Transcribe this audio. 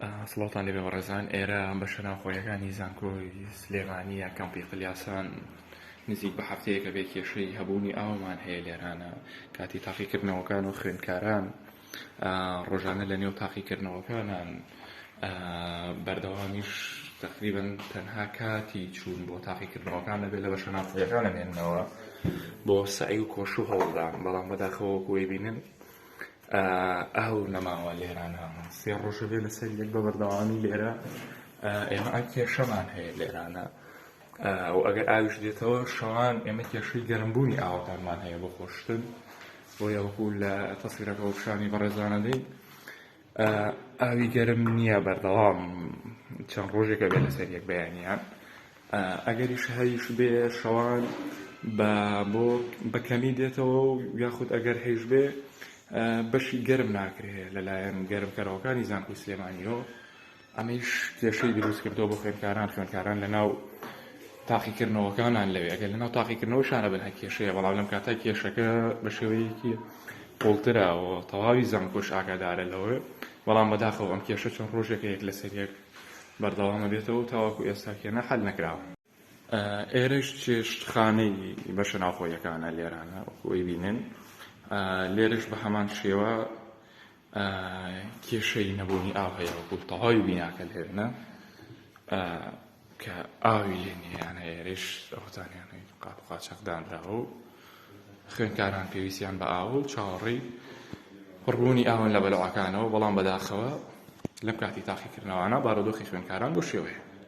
سڵاتان لێبێ بەڕێزان. ئێرە بەشە ناوخۆیەکانی زانکۆی سلێمانی یا کەمپی قلیاسان نزیک بە هەفتەیەکە بێ کێشەی هەبوونی ئاومان هەیە لێرانە. کاتی تاقیکردنەوەکان و خوێندکاران ڕۆژانە لە نێو تاقیکردنەوەکانان بەردەوامیش تقریباً تەنها کاتی چوون بۆ تاقیکردنەوەکان دەبێت لە بەشە ناوخۆیەکان دەمێننەوە بۆ سەعی و کۆش و هەوڵدان، بەڵام بەداخەوە بۆی بینن ئاو نەماوە لێرانە. سێ ڕۆژە بێ لەسەر یەک بە بەردەوامی لێرە ئێمە کێشەمان هەیە لێرانە و ئەگەر ئاویش دێتەوە شەوان ئێمە کێشەی گەرمبوونی ئاوەکانمان هەیە بۆ خۆشتن. بۆ یەوەکو لە تەسویرەکە و پیشانی بەڕێزانە دەین ئاوی گەرم نییە بەردەوام چەند ڕۆژێکە بێ لەسەر یەک بەیانیان. ئەگەریش هەیش بێ شەوان بە کەمی دێتەوە و یاخود ئەگەر هەیش بێ بەشی گەرم ناکرێت لەلایەن گەرمکەرەوەکانی زانکۆی سلێمانیەوە. ئەمەش کێشەی دروست کردەوە بۆ خوێندکاران لەناو تاقیکردنەوەکانان لەوێ. ئەگەر لەناو تاقیکردنەوەشانە بن هە کێشەیە، بەڵام لەم کاتە کێشەکە بە شێوەیەکی قوڵترەوە تەواوی زانکۆش ئاگادارە لەوە، بەڵام بەداخەوە ئەم کێشە چەند ڕۆژێکە یەک لەسەر یەک بەردەوامە بێتەوە و تاواکو ئێستا کێنە حەل نەکراوە. ئێرەش چێشتخانەی بەشە ناوخۆیەکانە لێرانە وەکوی بینن. لێرش بە هەمان شێوە کێشەی نەبوونی ئاو هەیە، وەکو تەواوی بیناکە لێرنە کە ئاوی لێ نییان هەیە. ئێرەش ئەوزانیانەی قاپ و قاچاقدانراوە و خوێندکاران پێویستیان بە ئاو و چاوەڕێی پڕبوونی ئاون لە بەلەوەکانەوە، بەڵام بەداخەوە لەم کاتی تاقیکردنەوەانە بارودۆخی خوێندکاران بۆ شێوەیە.